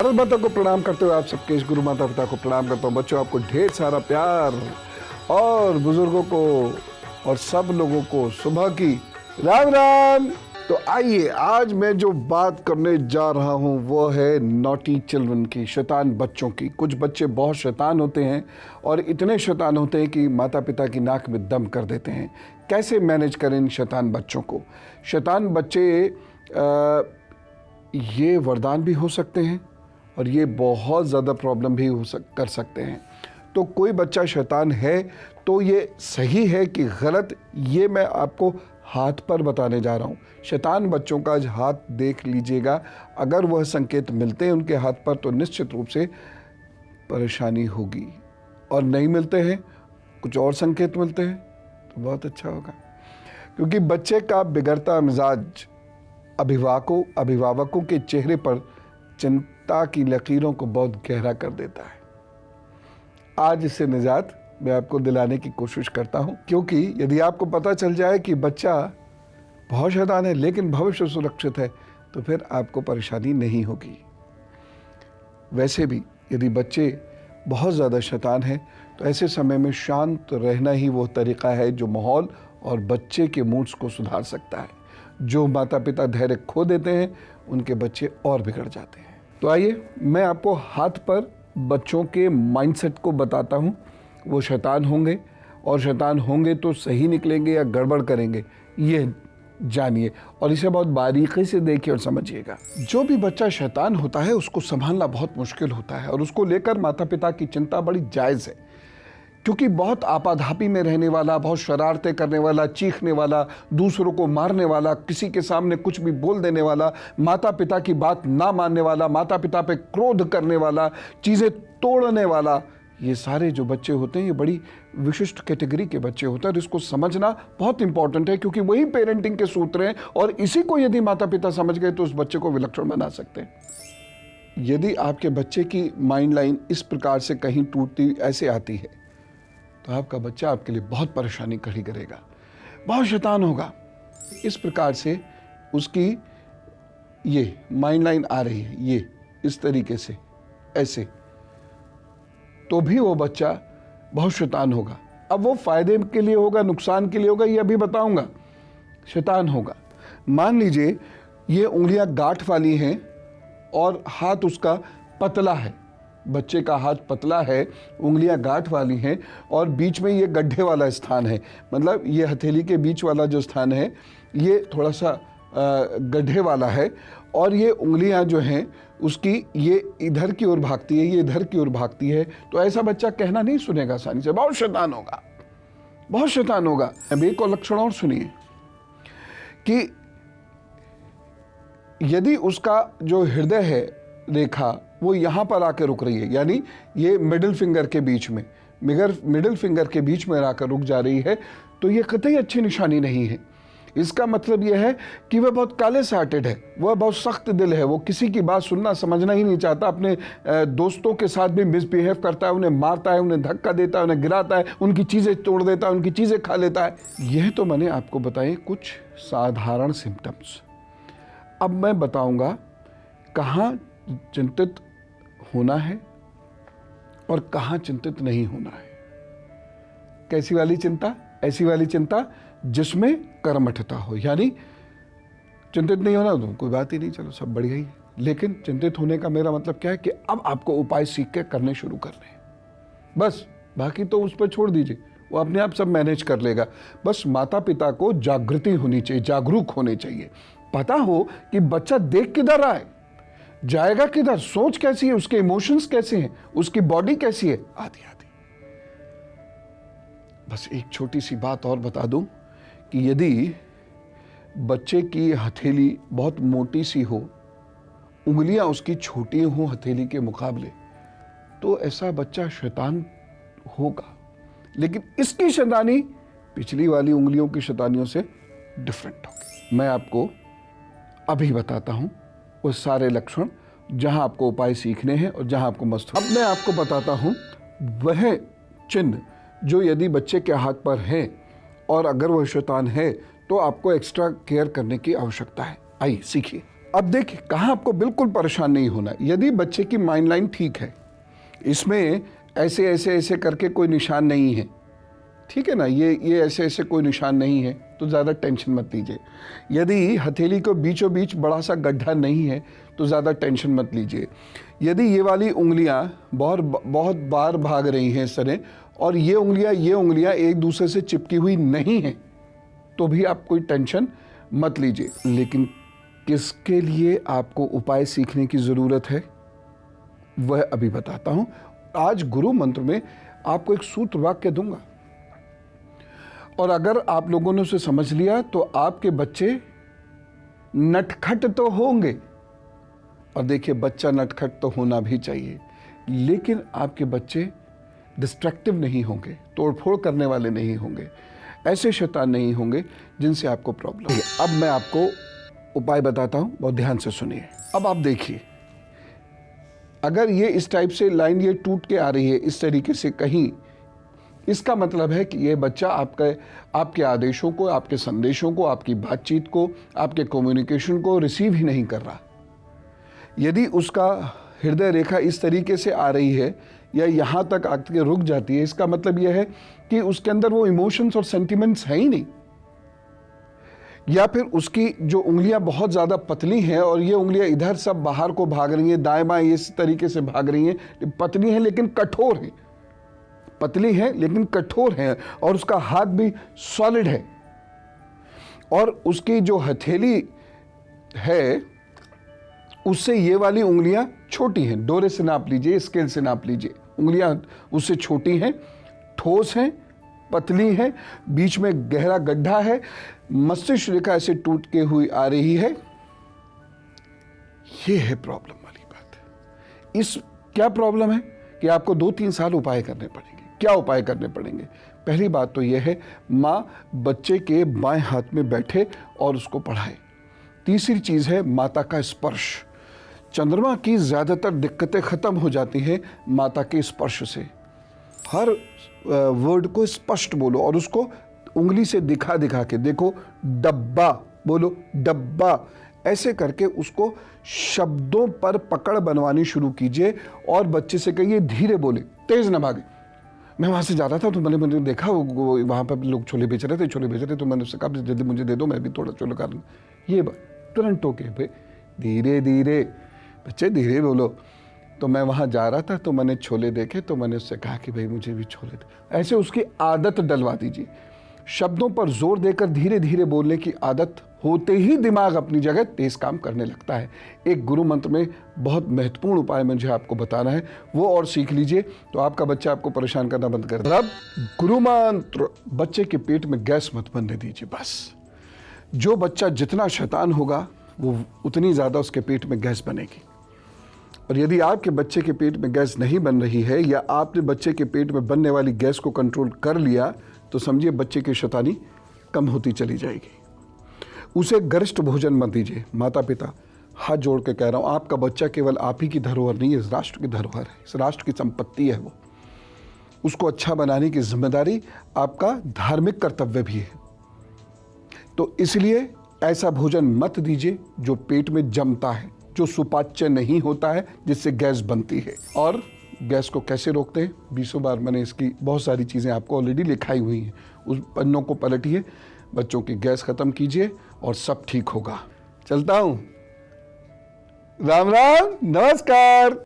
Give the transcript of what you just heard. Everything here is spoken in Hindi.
भारत माता को प्रणाम करते हुए आप सबके इस गुरु माता पिता को प्रणाम करता हूँ। बच्चों, आपको ढेर सारा प्यार और बुजुर्गों को और सब लोगों को सुबह की राम राम। तो आइए, आज मैं जो बात करने जा रहा हूँ वो है नॉटी चिल्ड्रन की, शैतान बच्चों की। कुछ बच्चे बहुत शैतान होते हैं और इतने शैतान होते हैं कि माता पिता की नाक में दम कर देते हैं। कैसे मैनेज करें इन शैतान बच्चों को? शैतान बच्चे ये वरदान भी हो सकते हैं और ये बहुत ज़्यादा प्रॉब्लम भी कर सकते हैं। तो कोई बच्चा शैतान है तो ये सही है कि गलत, ये मैं आपको हाथ पर बताने जा रहा हूँ। शैतान बच्चों का आज हाथ देख लीजिएगा, अगर वह संकेत मिलते हैं उनके हाथ पर तो निश्चित रूप से परेशानी होगी, और नहीं मिलते हैं, कुछ और संकेत मिलते हैं तो बहुत अच्छा होगा। क्योंकि बच्चे का बिगड़ता मिजाज अभिभावकों के चेहरे पर चिंता की लकीरों को बहुत गहरा कर देता है। आज इससे निजात मैं आपको दिलाने की कोशिश करता हूं, क्योंकि यदि आपको पता चल जाए कि बच्चा बहुत शैतान है लेकिन भविष्य सुरक्षित है तो फिर आपको परेशानी नहीं होगी। वैसे भी यदि बच्चे बहुत ज़्यादा शैतान हैं तो ऐसे समय में शांत रहना ही वो तरीक़ा है जो माहौल और बच्चे के मूड्स को सुधार सकता है। जो माता पिता धैर्य खो देते हैं उनके बच्चे और बिगड़ जाते हैं। तो आइए, मैं आपको हाथ पर बच्चों के माइंडसेट को बताता हूँ। वो शैतान होंगे, और शैतान होंगे तो सही निकलेंगे या गड़बड़ करेंगे, ये जानिए और इसे बहुत बारीकी से देखिए और समझिएगा। जो भी बच्चा शैतान होता है उसको संभालना बहुत मुश्किल होता है और उसको लेकर माता पिता की चिंता बड़ी जायज़ है, क्योंकि बहुत आपाधापी में रहने वाला, बहुत शरारतें करने वाला, चीखने वाला, दूसरों को मारने वाला, किसी के सामने कुछ भी बोल देने वाला, माता पिता की बात ना मानने वाला, माता पिता पे क्रोध करने वाला, चीज़ें तोड़ने वाला, ये सारे जो बच्चे होते हैं ये बड़ी विशिष्ट कैटेगरी के बच्चे होते हैं। और इसको समझना बहुत इंपॉर्टेंट है, क्योंकि वही पेरेंटिंग के सूत्र हैं और इसी को यदि माता पिता समझ गए तो उस बच्चे को विलक्षण बना सकते हैं। यदि आपके बच्चे की माइंड लाइन इस प्रकार से कहीं टूटती ऐसे आती है तो आपका बच्चा आपके लिए बहुत परेशानी खड़ी करेगा, बहुत शैतान होगा। इस प्रकार से उसकी ये माइंड लाइन आ रही है, ये इस तरीके से ऐसे, तो भी वो बच्चा बहुत शैतान होगा। अब वो फायदे के लिए होगा, नुकसान के लिए होगा, ये अभी बताऊंगा। शैतान होगा। मान लीजिए ये उंगलियां गांठ वाली हैं और हाथ उसका पतला है, बच्चे का हाथ पतला है, उंगलियां गांठ वाली हैं और बीच में ये गड्ढे वाला स्थान है, मतलब ये हथेली के बीच वाला जो स्थान है ये थोड़ा सा गड्ढे वाला है, और ये उंगलियां जो हैं उसकी ये इधर की ओर भागती है, ये इधर की ओर भागती है। तो ऐसा बच्चा कहना नहीं सुनेगा आसानी से, बहुत शैतान होगा, बहुत शैतान होगा। अब एक और लक्षण और सुनिए कि यदि उसका जो हृदय है रेखा वो यहाँ पर आकर रुक रही है, यानी ये मिडिल फिंगर के बीच में, मिडिल फिंगर के बीच में आकर रुक जा रही है, तो ये कतई अच्छी निशानी नहीं है। इसका मतलब यह है कि वह बहुत काले से हार्टेड है, वह बहुत सख्त दिल है, वो किसी की बात सुनना समझना ही नहीं चाहता, अपने दोस्तों के साथ भी मिसबिहेव करता है, उन्हें मारता है, उन्हें धक्का देता है, उन्हें गिराता है, उनकी चीज़ें तोड़ देता है, उनकी चीज़ें खा लेता है। यह तो मैंने आपको बताए कुछ साधारण सिम्टम्स। अब मैं बताऊंगा कहाँ चिंतित होना है और कहाँ चिंतित नहीं होना है। कैसी वाली चिंता? ऐसी वाली चिंता जिसमें कर्मठता हो, यानी चिंतित नहीं होना तो कोई बात ही नहीं, चलो सब बढ़िया ही है। लेकिन चिंतित होने का मेरा मतलब क्या है कि अब आपको उपाय सीख के करने शुरू करने हैं, बस। बाकी तो उस पर छोड़ दीजिए, वो अपने आप सब मैनेज कर लेगा। बस माता पिता को जागृति होनी चाहिए, जागरूक होने चाहिए, पता हो कि बच्चा देख किधर रहा है, जाएगा किधर, सोच कैसी है, उसके इमोशंस कैसे हैं, उसकी बॉडी कैसी है, आदि आदि। बस एक छोटी सी बात और बता दूं कि यदि बच्चे की हथेली बहुत मोटी सी हो, उंगलियां उसकी छोटी हो हथेली के मुकाबले, तो ऐसा बच्चा शैतान होगा। लेकिन इसकी शैतानी पिछली वाली उंगलियों की शैतानियों से डिफरेंट होगी। मैं आपको अभी बताता हूं वो सारे लक्षण जहां आपको उपाय सीखने हैं और जहां आपको मस्त। अब मैं आपको बताता हूं वह चिन्ह जो यदि बच्चे के हाथ पर है और अगर वह शैतान है तो आपको एक्स्ट्रा केयर करने की आवश्यकता है। आइए सीखिए। अब देखिए कहाँ आपको बिल्कुल परेशान नहीं होना। यदि बच्चे की माइंड लाइन ठीक है, इसमें ऐसे ऐसे ऐसे करके कोई निशान नहीं है, ठीक है ना, ये ऐसे ऐसे कोई निशान नहीं है, तो ज़्यादा टेंशन मत लीजिए। यदि हथेली को बीचों बीच बड़ा सा गड्ढा नहीं है तो ज़्यादा टेंशन मत लीजिए। यदि ये वाली उंगलियां बहुत बार भाग रही हैं इस तरह, और ये उंगलियां एक दूसरे से चिपकी हुई नहीं हैं, तो भी आप कोई टेंशन मत लीजिए। लेकिन किसके लिए आपको उपाय सीखने की ज़रूरत है वह अभी बताता हूँ। आज गुरु मंत्र में आपको एक सूत्र वाक्य दूंगा, और अगर आप लोगों ने उसे समझ लिया तो आपके बच्चे नटखट तो होंगे। और देखिए, बच्चा नटखट तो होना भी चाहिए, लेकिन आपके बच्चे डिस्ट्रैक्टिव नहीं होंगे, तोड़फोड़ करने वाले नहीं होंगे, ऐसे शैतान नहीं होंगे जिनसे आपको प्रॉब्लम है। अब मैं आपको उपाय बताता हूं, बहुत ध्यान से सुनिए। अब आप देखिए, अगर ये इस टाइप से लाइन ये टूट के आ रही है इस तरीके से कहीं, इसका मतलब है कि ये बच्चा आपके आदेशों को, आपके संदेशों को, आपकी बातचीत को, आपके कम्युनिकेशन को रिसीव ही नहीं कर रहा। यदि उसका हृदय रेखा इस तरीके से आ रही है या यहाँ तक आके रुक जाती है, इसका मतलब यह है कि उसके अंदर वो इमोशंस और सेंटिमेंट्स हैं ही नहीं। या फिर उसकी जो उंगलियां बहुत ज़्यादा पतली हैं और ये उंगलियां इधर सब बाहर को भाग रही हैं, दाएं बाएं इस तरीके से भाग रही हैं, पतली हैं लेकिन कठोर हैं, पतली हैं लेकिन कठोर हैं, और उसका हाथ भी सॉलिड है, और उसकी जो हथेली है उससे ये वाली उंगलियां छोटी हैं। डोरे से नाप लीजिए, स्केल से नाप लीजिए, उंगलियां उससे छोटी हैं, ठोस हैं, पतली हैं, बीच में गहरा गड्ढा है, मस्तिष्क रेखा ऐसे टूट के हुई आ रही है। ये है प्रॉब्लम वाली बात। इस क्या प्रॉब्लम है कि आपको 2-3 साल उपाय करने पड़ेंगे। क्या उपाय करने पड़ेंगे? पहली बात तो यह है, माँ बच्चे के बाएं हाथ में बैठे और उसको पढ़ाए। तीसरी चीज है माता का स्पर्श। चंद्रमा की ज्यादातर दिक्कतें खत्म हो जाती हैं माता के स्पर्श से। हर वर्ड को स्पष्ट बोलो और उसको उंगली से दिखा दिखा के देखो, डब्बा बोलो, डब्बा, ऐसे करके उसको शब्दों पर पकड़ बनवानी शुरू कीजिए। और बच्चे से कहिए धीरे बोले, तेज ना भागे। मैं वहाँ से जा रहा था तो मैंने देखा वो वहाँ पर लोग छोले बेच रहे थे, तो मैंने उससे कहा जल्दी मुझे दे दो, मैं भी थोड़ा छोले खा लूँ। ये बात तुरंत टोके, भाई धीरे धीरे बच्चे धीरे बोलो। तो मैं वहाँ जा रहा था तो मैंने छोले देखे, तो मैंने उससे कहा कि भाई मुझे भी छोले दो। ऐसे उसकी आदत डलवा दीजिए। शब्दों पर जोर देकर धीरे धीरे बोलने की आदत होते ही दिमाग अपनी जगह तेज काम करने लगता है। एक गुरु मंत्र में बहुत महत्वपूर्ण उपाय मुझे आपको बताना है, वो और सीख लीजिए तो आपका बच्चा आपको परेशान करना बंद कर देगा। अब गुरु मंत्र, बच्चे के पेट में गैस मत बनने दीजिए। बस जो बच्चा जितना शैतान होगा वो उतनी ज़्यादा उसके पेट में गैस बनेगी। और यदि आपके बच्चे के पेट में गैस नहीं बन रही है या आपने बच्चे के पेट में बनने वाली गैस को कंट्रोल कर लिया तो समझिए बच्चे की शैतानी कम होती चली जाएगी। उसे गरिष्ठ भोजन मत दीजिए। माता पिता, हाथ जोड़ के कह रहा हूँ, आपका बच्चा केवल आप ही की धरोहर नहीं है, इस राष्ट्र की धरोहर है, इस राष्ट्र की संपत्ति है। वो उसको अच्छा बनाने की जिम्मेदारी आपका धार्मिक कर्तव्य भी है। तो इसलिए ऐसा भोजन मत दीजिए जो पेट में जमता है, जो सुपाच्य नहीं होता है, जिससे गैस बनती है। और गैस को कैसे रोकते हैं, 20 बार मैंने इसकी बहुत सारी चीज़ें आपको ऑलरेडी लिखाई हुई हैं। उस पन्नों को पलटिए, बच्चों की गैस खत्म कीजिए और सब ठीक होगा। चलता हूँ। राम राम, नमस्कार।